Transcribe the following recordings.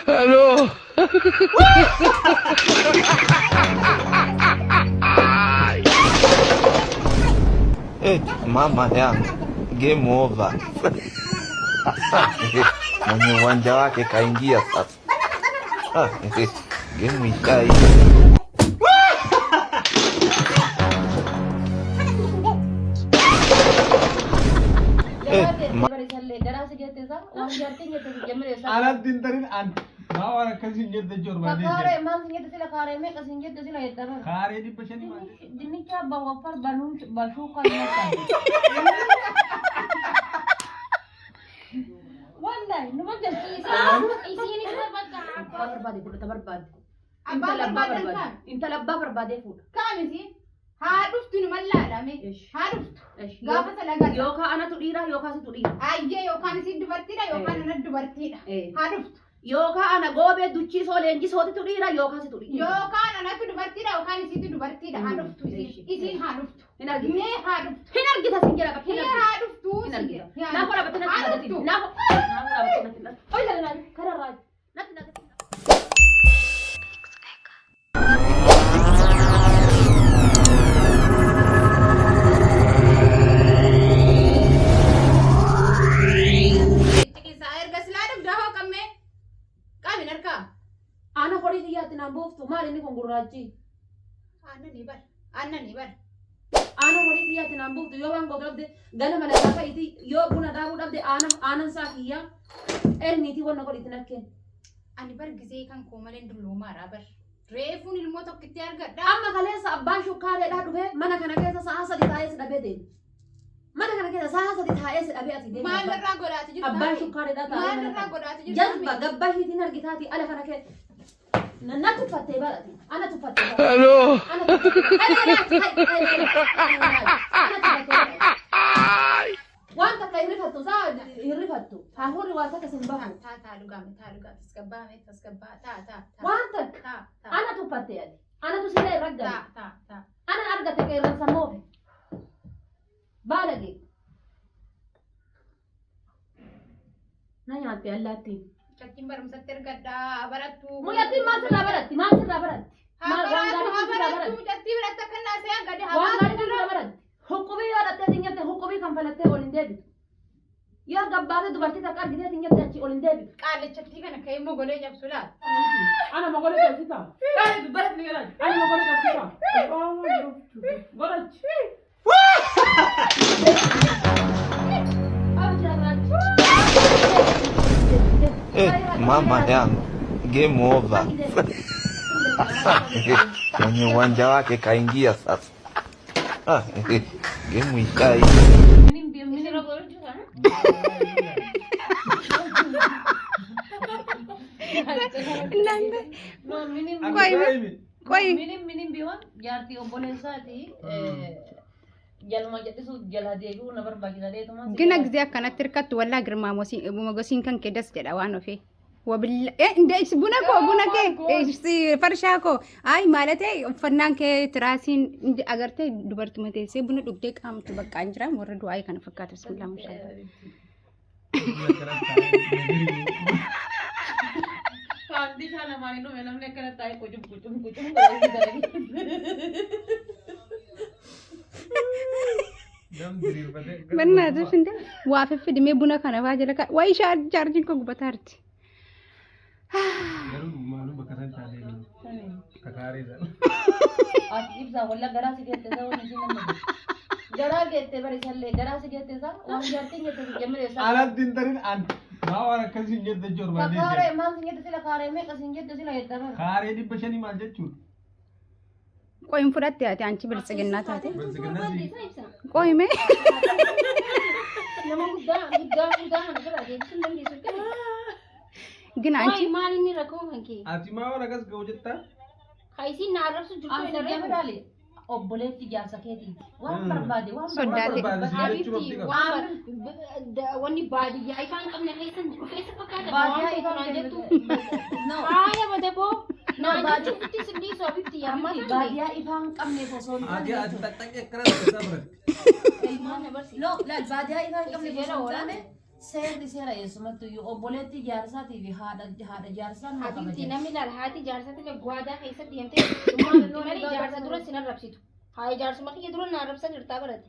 Hello. Hey, mama yangu, game over. Mwenye uwanja wake kaingia sasa. Game ishaisha. Alat dintarin an. Mawar kasin jette jorba de. Kare man singet sila kare me kasin jette sila yedama. Kare di peshani man. Dinikya bawa par banun basu kalmata. Wallahi numan jadi isi ini berbad kan. Berbad itu berbad. Inta labba berbad itu. Kami sih. Harus tuh malah lame. Harus. Gak apa salah gak. Yoka anak tu dira, yoka si tu dira. Aja yoka nasi dubarti dah, yoka anak dubarti dah. Harus. Yoka anak gobe duci so lenji so tu dira, yoka si tu dira. Yoka anak tu dubarti dah, yoka nasi tu dubarti dah. Harus tuh isi harus. Hinar kita. Ne harus. Hinar kita singgah apa? Ne harus tuh. Hinar kita. Nah, kalau betul nanti ada sini. Nah, kalau betul nanti. Oh, jangan. Karena raj. Nanti. Anak kau ini dia tina buf tu mal ini kongguraji. Anak ni bar. Anak Anak kau ini dia tina buf tu yo bang kau de gana mana apa itu yo guna dah de anak sahiya. Niti warna kau itu nak ken. Ani bar gizi kan komalen dulu marah bar. Refun ilmu tak kitiar gak dah. Amma kalian sabban syukare dah dube mana kana kaya sahasa di tayas dah bede. Mana kana kaya sahasa di tayas dah bede ati. Mana ragu dah tujuh. Abban syukare dah tayas. Mana ragu dah tujuh. Jazba gabbahi dinar gitati ala kana kaya. Nana tu fatte balati. Ana tu fatte. Hello. Ana tu fatte. Wanta kay rifattu za rifattu. Ha hori wanta kasimbahan. Ta lugam taskabba ta. Wanta ana tu fatte adi. Ana tu sila ragga. Ta. Ana argate kay rasamofi. Balagi. Nanya ati allati. Cacing baru setir gada baratu. Muyati masih baratti. Habaratu cacing barat kena saya gada Wangari tu baratti. Hukubi ada tinggal hukubi kan falate olin debi. Ya gabbare dubarti tak argide tinggal dachi olin debi. Kali cacing kan kayak mau golek jam sulat. Ana mau golek jam sita. Barat ni kan. Ana mau golek jam sita. Golek. Mama yangu, game over. Mwenye uwanja wake kaingia sasa. Game ishaisha. Minim biwan jarti obboleessa ati jalma jedhe su jala deebi'u na barbaachisalee tuma gina ጊዜ akkanatti hirkattu wallaa girmaa mogosiin kan kee das jedha waan ofee wabilla indees buna kee farshaa koo ay maalate uffannaan kee tiraasiin agartee dubartuma teessee buna dhugdee qaamtu bakka hin jiran warra du'aa kana fakkaata bismillah mashallah Kandi sana mani no menam ne kana tai kucum በእናትሽ እንደ ዋፈፍ ድሜ ቡና kana baajala ka way charging ko gubatarti ibsa walla gara sigete sa woni sinna gara gete bari salle gara sigete sa on jarti ngete jemre sa Alat dintarin an. Mawar kasin jette jorba de. kare man singete sila kare me kasin jette sila yedama. Kare di peshani man jettu. ቆይም ፍራት ያቲ አንቺ ብልጽግና ታቲ Bilsigana si. ቆይሜ Nama guddaa nagara deebisun dandeessu kan. ግን አንቺ maal inni rakkoo kan kee? Ati mawar akas ga'u jetta? Kaisiin na arrabsu jirtu Ani nama daale obboleetti jaarsa keetiiti. Waan barbaade waan Sodaate. wanni baadiyyaa ifaan qabne keessa fakkaata Baadiyyaa ifaan waan jettu No. faaya bade boo No, baadiyyaa itti sindii soobitti yamma baadiyyaa ifaan qabne osoo hin Ati taane. ati tak tak ekkara sabrat. No, laal baadiyyaa ifaan qabne osoo hin taane Seerri seera eessumatti iyyuu obboleetti jaarsaatii fi haadha jaarsaan haa Haati kabajan. namni laal haati jaarsatti gwaadaa keessatti deemtee malee jaarsa dura sin arrabsitu. Haa jaarsuma kiyya dura na arrabsa jirtaa barate.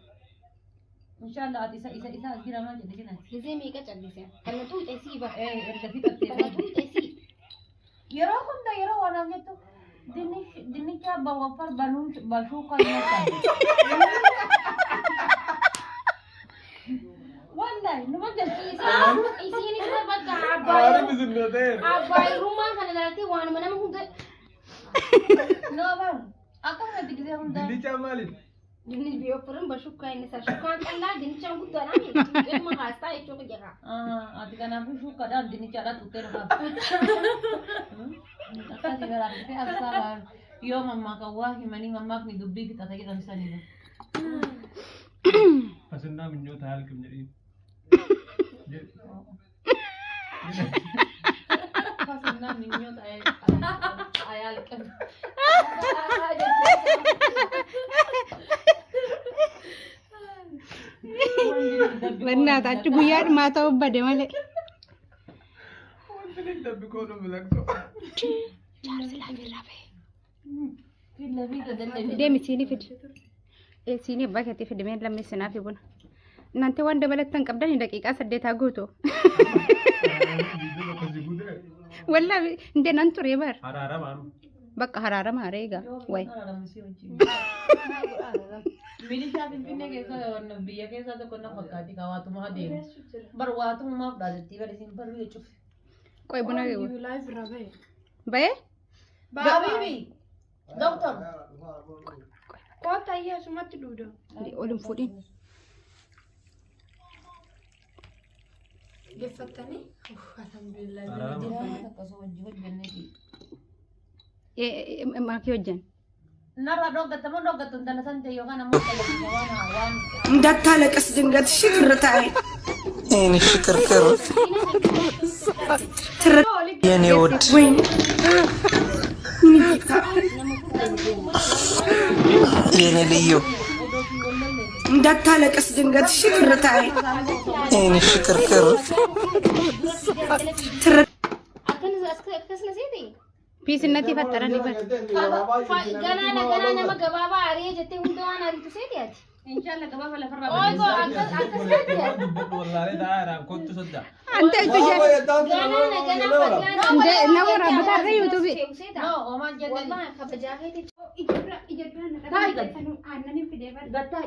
Inshaallah ati isa jira maal jedhe jenati. Gizee meeqa callise? Kana tuutee sii ba. Erga fixattee Kana tuutee sii. yeroo hunda yeroo wanaaf jettu dinnicha bawaffar bashuu kan nyaataa. Wallahi numa jalqisiisa. Isiinis bakka Aare bisinnootee. abbaayirummaa kana ilaaltee waanuma nama hunda. Nooban akkanatti gisee hunda. Dinnicha maaliif? Dinni biyya furan bashukkaa inni isaa shukkaan callaa dinnichaan guddaadhaan jechuudha. Ilma haastaa jechuudha jira. Ati kanaafuu shukkadhaan dinnichaadhaan tuttee dhufaaf. Akkasii garaagaraa absaabaa yoo mammaaka waa himanii mammaakni dubbii fixata jedhan sanidha. Fasinnaa minyoota halkan jedhee. Fasinnaa minyoota ayaalqan. Bannaa achi guyyaa dhumaa ta'uu bade malee. Wanti inni dabbi koonu milakso. Deemi siinii fidi. Siinii abbaa keetti fidimee lammeessinaa fi buna. Nante waan dabalatan qabdan daqiiqaa 8 guutu. Wallaahi indee nan ture bar. Haraaramaan. Bakka haraarama reega. Way. Milishaa Finfinnee keessa biyya keessaa tokko na fakkaati ka waatumaa deemu. Bar waatummaaf dhaaletti bar isin baruu jechuuf. Qoy buna baye. Baabiibi. Doktor. Koota iyyaa sumatti duuda. Olin fuudhin. Geffattanii? Alhamdulillah. Akkasuma wajji hojjenneeti. Maakii hojjan. Narra dhoggattamoo dhoggattu intala sante yookaan ammoo qalbii waan እንዳታለቅስ ድንገት ሽክር ታይ እኔ ሽክርክር የኔ ውድ ወይ የኔ ልዩ እንዳታለቅስ ድንገት ሽክር ታይ እኔ ሽክርክር Akkasuma seeti. Piisinnatti fattaranii bar. Ganaa nama gabaabaa ari'ee jettee hunda waan ariitu seeti ati. inshallah gabaabaa lafarraa Oogoo akkas seeti ati. Wallaalee taa'aadhaan kottu soddaa. Ante itti jee. Ganaa Ndee nama raabbataa irra yuutuubi. No, omaan jedhani. Wallahi kabajaa keeti. Gattai.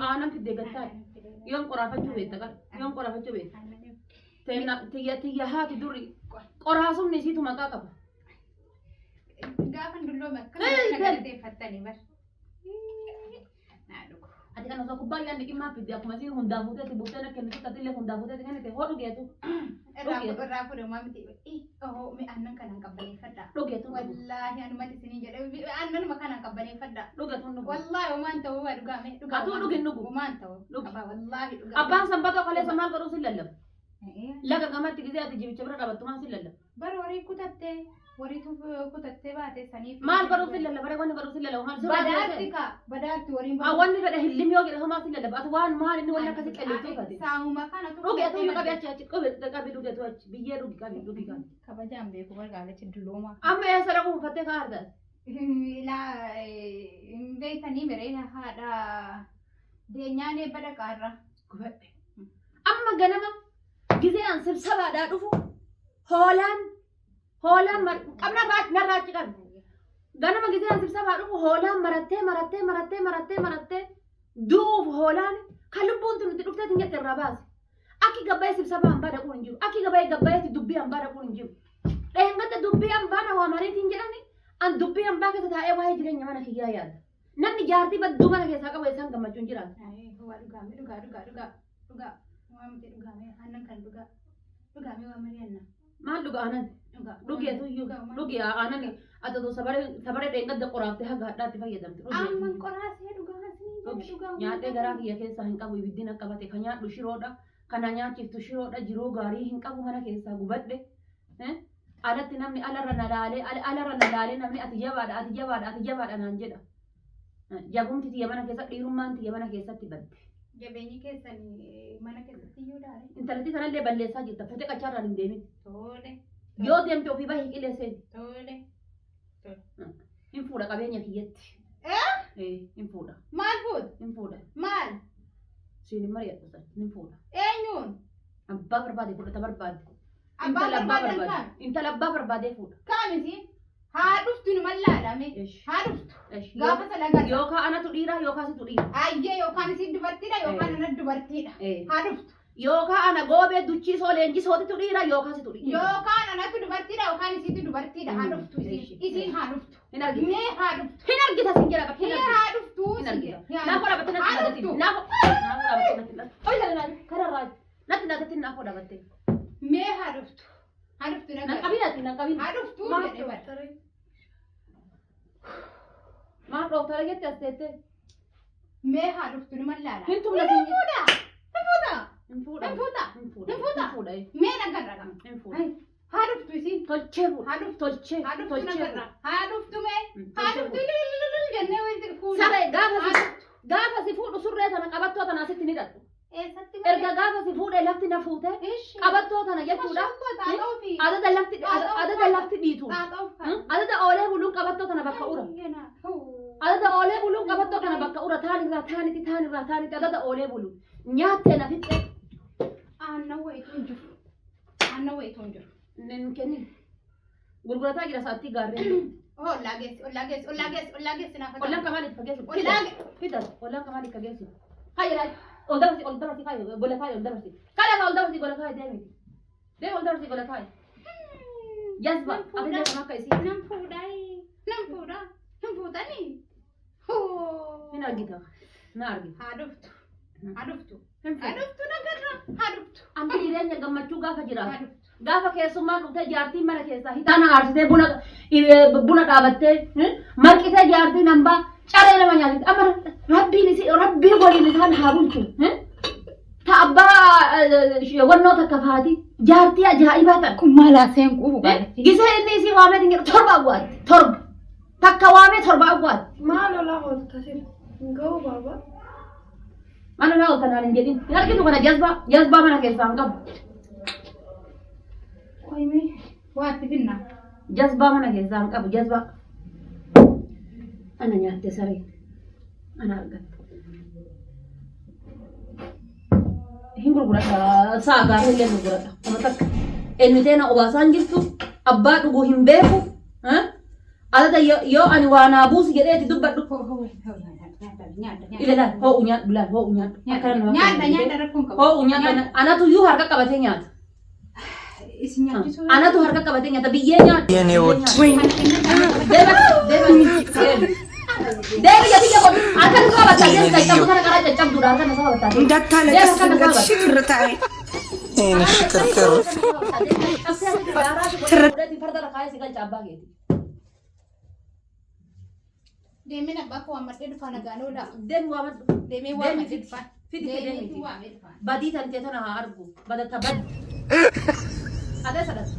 Aanan fidde gattai. Yoom qoraafachuu beekta qaba. Yoom qoraafachuu beekta. Tiyya haati duri. Qoraasumni isiitu maqaa qaba. Gaafa dulloome akkana galateeffattanii bar. Ati kan osoo kubbaayyaan dhiqimmaa fidde akkuma isiin hundaa fuuteetti buuteen akka inni tokkattillee hundaa fuuteetti kan itti hodhu geetu. Irraa fuudhamaa miti. Aannan kanaan qabbaneeffadha. Dhugeetu. Wallaahi anumatti isinii jedhe aannanuma kanaan qabbaneeffadha. Dhugeetu dhugu. Wallaahi homaan ta'uu waa dhugaame. Atuu dhugin dhugu. Homaan ta'uu. Dhugu. Wallaahi dhugaame. Abbaan sanbatoo kaleessa maal godhuu si lallaba. Laga gamatti gisee ati jibicha bira dhabattumaan si lallaba. Bara horii kutattee wariitu kutattee baate saniif. Maal godhuu si lallaba. Bare wanni godhuu si lallaba. Badaatti ka badaatti wariin Wanni fedhe hillim yoo jedhe homaa si lallaba. Ati waan maal inni wanni akkasii qilleensuu fate. Saamuma kana Dhugeetu iyyuu qabi achi qabi dhugeetu achi biyyee dhugi qabi qabi. kabajaan beeku bargaalechi dullooma. Amma eessa dhaquu uffattee kaa argan. Ilaa beektanii mireena haadha deenyaan eebba dhaqaarra. Gubadhe. Amma ganama giseen sibsabaadhaa dhufu hoolaan qabna narraa achi qabi. Ganama giseen sibsabaa dhufu hoolaan marattee du'uuf hoolaan kan lubbuun tun itti dhuftee tin jette irraa baase. Akki gabbayee sibsabaa hambaa dhaquun hin jiru. Akki gabbayeetti dubbii hambaa dhaquun hin jiru. Dheengata dubbii hambaa na waamaniitiin jedhani an dubbii hambaa keessa taa'ee waa'ee jireenya mana kiyyaa yaada. Namni jaartii badduu mana keessaa qabu eessaan gammachuun jiraata. Dhugaa. Waan miti dhugaame aannan kan dhugaame waan mari'anna. Maal dhuga aanan? Dhugeetu iyyuu dhugi aanan ati osoo sabaree dheengadda qoraaftee haga hadhaatti fayyadamte. Amman qoraasee dhugaa. Nyaadhee garaa kiyya keessaa hin qabu ibiddina qabate kan nyaadhu shiroodha. Kana nyaachiftu shiroodha jiruu gaarii hin qabu mana keessaa gubadhe. Alatti namni alarra na laalee namni ati jabaadha naan jedha. Jabumti tiyya mana keessa dhiirummaan tiyya mana keessatti badde. Jabeenyi keessanii mana keessatti iyyuu daare. Intalatti sanallee balleessaa jirta. Fuutee qachaarraan hin deemin. Tole. Yoo deemte ofii bahii qileesseen. Tole. Hin fuudha qabeenya kiyyatti. Hin fuudha. Maal fuudha? Hin fuudha. Maal? Siin hin mari'attu san. Hin fuudha. Eenyuun? Abbaa barbaade fudhata barbaade. Abbaa barbaadan kan? Intala abbaa barbaadee fuudha. Kaamisi? Haa dhuftu nu mallaalame. Haa dhuftu. Gaafa salagaa. Yookaan anatu dhiiraa yookaan situ dhiira. Ayyee yookaan isin dubartiidha yookaan ana dubartiidha. Haa dhuftu. Yookaan ana goobee duchiisoo leenjisootitu dhiira yookaan situ dhiira. Yookaan anatu dubartiidha yookaan isitu dubartiidha. Haa dhuftu isin haa dhuftu. Hin argita. Mee haa dhuftu. Hin argita sin jedha bakka. Mee haa dhuftu. Hin argita. Naafoo dhabattee natti nagatiin. Naafoo dhabattee natti nagatiin. Oyi lalaan kararraa natti nagatiin naafoo dhabattee. Mee haa dhuftu. Haa dhuftu nagaa. Naqabinaati naqabina. Haa dhuftu jedhee bara. Maaf dhooftaa dhageetti as teettee. Mee haa dhuftu nu mallaala. Hin tumla Hin fuudha. Hin fuudha. Hin fuudha. Hin fuudha. Hin fuudha. Hin fuudha. Hin fuudha. Mee nagarra qaba. Hin fuudha. Haa dhuftu isin. Tolchee fuudha. Haa dhuftu. Tolchee. Haa dhuftu Tolchee nagarra. fuudha. Haa dhuftu mee. Haa dhuftu jennee wayiti fuudha. Saree gaafa si fuudhu surree tana qabattoo tana asitti ni dhadhu. Eessatti Erga gaafa si fuudhee lafti na fuute qabattoo tana jechuudha. Adada lafti dhiitu. Adada oolee buluun qabattoo tana bakka ura. Adada oolee buluun qabattoo tana bakka ura taanirraa adada oolee buluun nyaattee na fixxee. Aannan wayitu hin jiru. Aannan wayitu hin jiru. Nen kenni. Gurgurataa jira sa'aatii gaarreen. Ollaa geessi naaf. Ollaan kamaaliif fageessu? Fidan. Ollaan kamaaliif fageessu? Hayya ol dabarsi kaayi gola kaayi ol dabarsi. Kadhafa ol dabarsi gola kaayi deemi. Deemi ol dabarsi gola kaayi. Jazba atillee kan akka isii. Nan fuudhaa. Hin fuutanii. Hin argita. Na argita. Haa dhuftu. Haa dhuftu nagarra. Haa dhuftu. Amti jireenya gammachuu gaafa jiraatu. Gaafa keessummaan dhuftee jaartiin mana keessaa hitaana aarsitee buna dhaabattee marqitee jaartiin hambaa caree nama nyaatiti. Amma rabbii waliin isaan haa bulchu. Ta abbaa wannoo takka faati jaartii ajaa'ibaa ta'a. Kun maalaa seen quufu gaafatti. Gisee inni isii waamee dinqee torba awwaatti. Torba. Takka waamee torba awwaatti. Maal olaa oolta sin ga'u baaba. Mana naa oolta naan hin jedhin. Hin argitu kana jazbaa mana keessaa hin qabu. Qoyme waatti finna. Jazbaa mana keessaa hin qabu jazbaa. Ana nyaatte saree. Ana argatte. Hin gurgurata sa'a gaafa illee gurgurata. Kuma takka eenyuteen obaasaan jirtu abbaa dhuguu hin beeku. Alata yoo ani waa naa buusi jedheeti dubbadhu. Ilaala ho'u nyaadhu laal ho'u nyaadhu. Nyaadha rakkoon qabu. Ho'u nyaadha anatu iyyuu harka qabatee nyaata. Isin nyaachisuu. Anatu harka qabatee nyaata biyyee nyaata. የኔ ውድ Deebi biyya kun akka nu qabataa deebi qabu kana karaa caccabduudha akka nu qabataa. እንዳታለቅስ ድንገት ሽክርታይ የኔ ሽክርክር Deemeen abbaa koo hammatee dhufaa nagaan oolaa. Deemi waamadhu. Deemee waamadee dhufaa. Fidi Deemee waamee dhufaa. badii tantee tana haa argu badata bad. Adee sadas.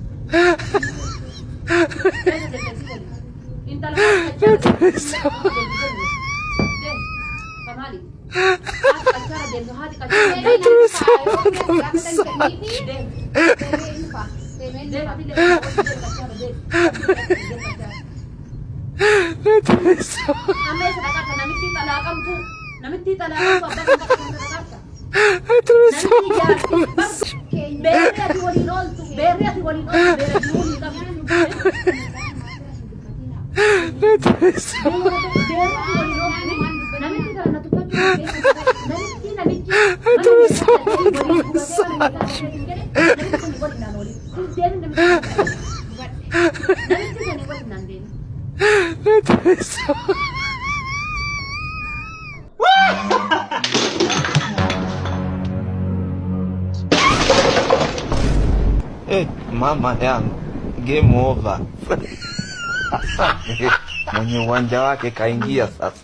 Intala kamali. Acara deemu haati kacara. Amee sadaqata namitti talaaqamtu namitti talaaqamtu abbaa kan sadaqata. Namitti jaartii beerri ati waliin ooltu beerri ati waliin ooltu beerri waliin qabdu. Namitti kana tuffachuu namitti Mama yangu, game over. Mwenye uwanja wake kaingia sasa.